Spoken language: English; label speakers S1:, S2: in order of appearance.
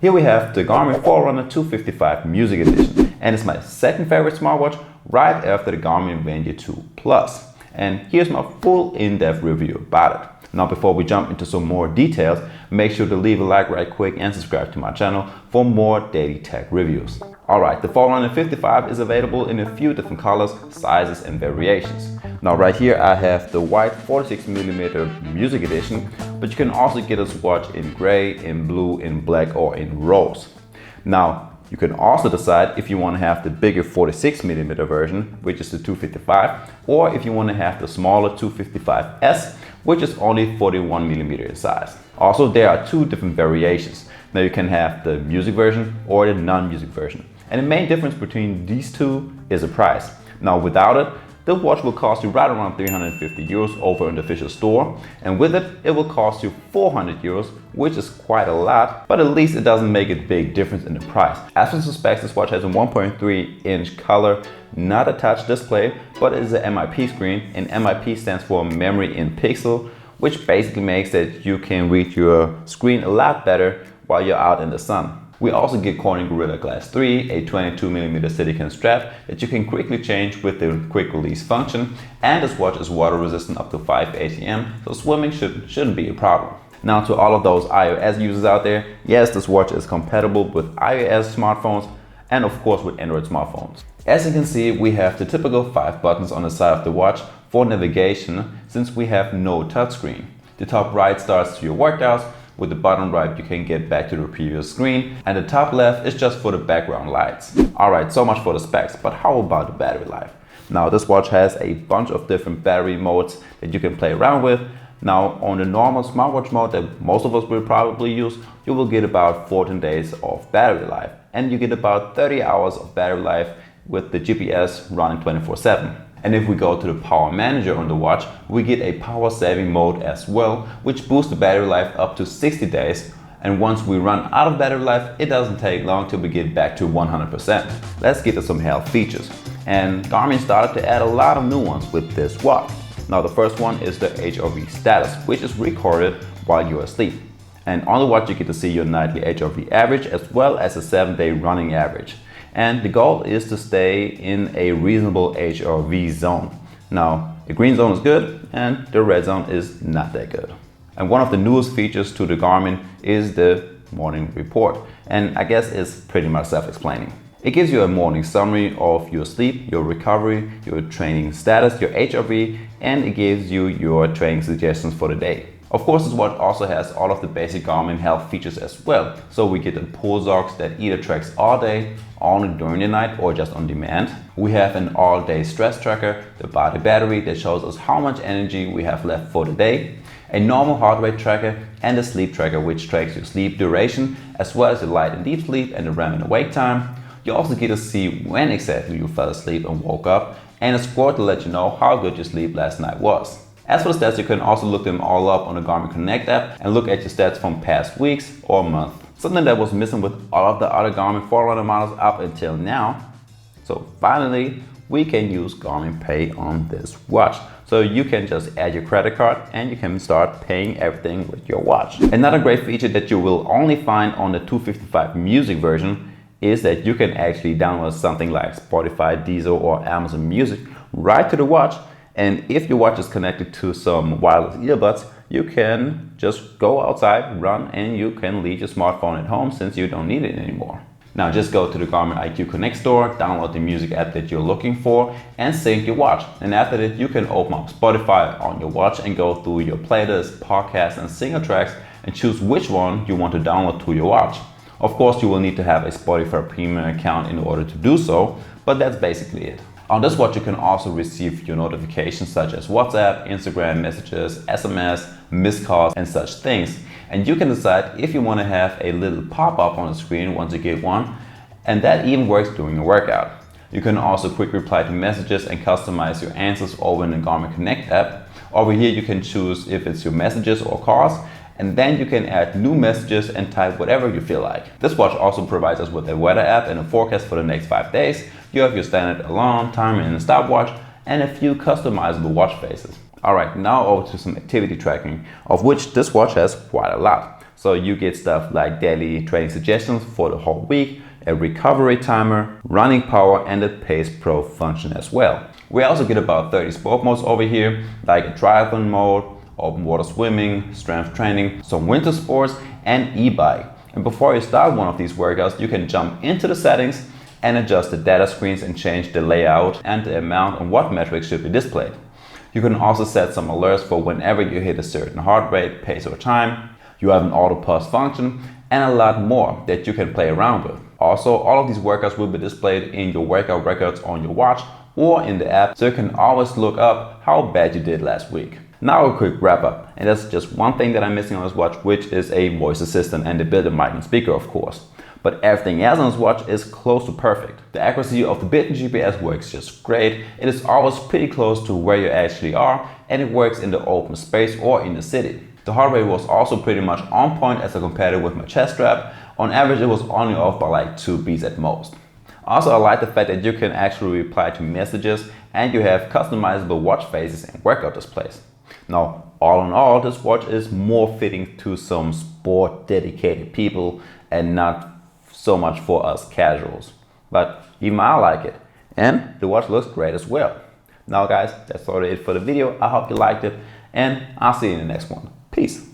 S1: Here we have the Garmin Forerunner 255 Music Edition, and it's my second favorite smartwatch right after the Garmin Venu 2 Plus. And here's my full in-depth review about it. Now before we jump into some more details, make sure to leave a like right quick and subscribe to my channel for more daily tech reviews. Alright, the Forerunner 55 is available in a few different colors, sizes and variations. Now right here I have the white 46mm Music Edition, but you can also get this watch in gray, in blue, in black or in rose. Now you can also decide if you want to have the bigger 46mm version, which is the 255, or if you want to have the smaller 255S, which is only 41mm in size. Also, there are two different variations. Now you can have the music version or the non-music version. And the main difference between these two is the price. Now without it, the watch will cost you right around 350 euros over in the official store, and with it, it will cost you 400 euros, which is quite a lot, but at least it doesn't make a big difference in the price. As for the specs, this watch has a 1.3-inch color, not a touch display, but it is an MIP screen, and MIP stands for Memory in Pixel, which basically makes that you can read your screen a lot better while you're out in the sun. We also get Corning Gorilla Glass 3, a 22mm silicone strap that you can quickly change with the quick release function, and this watch is water resistant up to 5 ATM, so swimming shouldn't be a problem. Now to all of those iOS users out there, yes, this watch is compatible with iOS smartphones and of course with Android smartphones. As you can see, we have the typical 5 buttons on the side of the watch for navigation, since we have no touchscreen. The top right starts to your workouts. With the bottom right you can get back to the previous screen, and the top left is just for the background lights. Alright, so much for the specs, but how about the battery life? Now this watch has a bunch of different battery modes that you can play around with. Now on the normal smartwatch mode that most of us will probably use, you will get about 14 days of battery life, and you get about 30 hours of battery life with the GPS running 24/7. And if we go to the power manager on the watch, we get a power saving mode as well, which boosts the battery life up to 60 days. And once we run out of battery life, it doesn't take long till we get back to 100%. Let's get to some health features. And Garmin started to add a lot of new ones with this watch. Now the first one is the HRV status, which is recorded while you're asleep. And on the watch you get to see your nightly HRV average as well as a 7-day running average. And the goal is to stay in a reasonable HRV zone. Now, the green zone is good and the red zone is not that good. And one of the newest features to the Garmin is the morning report. And I guess it's pretty much self-explaining. It gives you a morning summary of your sleep, your recovery, your training status, your HRV, and it gives you your training suggestions for the day. Of course, this watch also has all of the basic Garmin health features as well. So we get the pulse ox that either tracks all day, only during the night, or just on demand. We have an all-day stress tracker, the body battery that shows us how much energy we have left for the day, a normal heart rate tracker, and a sleep tracker which tracks your sleep duration, as well as the light and deep sleep and the REM and awake time. You also get to see when exactly you fell asleep and woke up, and a score to let you know how good your sleep last night was. As for the stats, you can also look them all up on the Garmin Connect app and look at your stats from past weeks or month. Something that was missing with all of the other Garmin Forerunner models up until now. So finally, we can use Garmin Pay on this watch. So you can just add your credit card and you can start paying everything with your watch. Another great feature that you will only find on the 255 Music version is that you can actually download something like Spotify, Deezer or Amazon Music right to the watch. And if your watch is connected to some wireless earbuds, you can just go outside, run, and you can leave your smartphone at home since you don't need it anymore. Now just go to the Garmin IQ Connect store, download the music app that you're looking for, and sync your watch. And after that, you can open up Spotify on your watch and go through your playlists, podcasts, and single tracks and choose which one you want to download to your watch. Of course, you will need to have a Spotify Premium account in order to do so, but that's basically it. On this watch, you can also receive your notifications such as WhatsApp, Instagram messages, SMS, missed calls, and such things. And you can decide if you want to have a little pop-up on the screen once you get one, and that even works during a workout. You can also quick reply to messages and customize your answers over in the Garmin Connect app. Over here, you can choose if it's your messages or calls, and then you can add new messages and type whatever you feel like. This watch also provides us with a weather app and a forecast for the next 5 days. You have your standard alarm, timer, and a stopwatch, and a few customizable watch faces. Alright, now over to some activity tracking, of which this watch has quite a lot. So you get stuff like daily training suggestions for the whole week, a recovery timer, running power, and a Pace Pro function as well. We also get about 30 sport modes over here, like a triathlon mode, open water swimming, strength training, some winter sports, and e-bike. And before you start one of these workouts, you can jump into the settings and adjust the data screens and change the layout and the amount on what metrics should be displayed. You can also set some alerts for whenever you hit a certain heart rate, pace, or time. You have an auto pause function and a lot more that you can play around with. Also, all of these workouts will be displayed in your workout records on your watch or in the app, so you can always look up how bad you did last week. Now a quick wrap up, and that's just one thing that I'm missing on this watch, which is a voice assistant and the built-in mic and speaker, of course. But everything else on this watch is close to perfect. The accuracy of the built-in GPS works just great. It is always pretty close to where you actually are, and it works in the open space or in the city. The heart rate was also pretty much on point as I compared it with my chest strap. On average, it was only off by like 2 beats at most. Also, I like the fact that you can actually reply to messages and you have customizable watch faces and workout displays. Now, all in all, this watch is more fitting to some sport dedicated people and not so much for us casuals. But even I like it. And the watch looks great as well. Now guys, that's all it for the video. I hope you liked it, and I'll see you in the next one. Peace.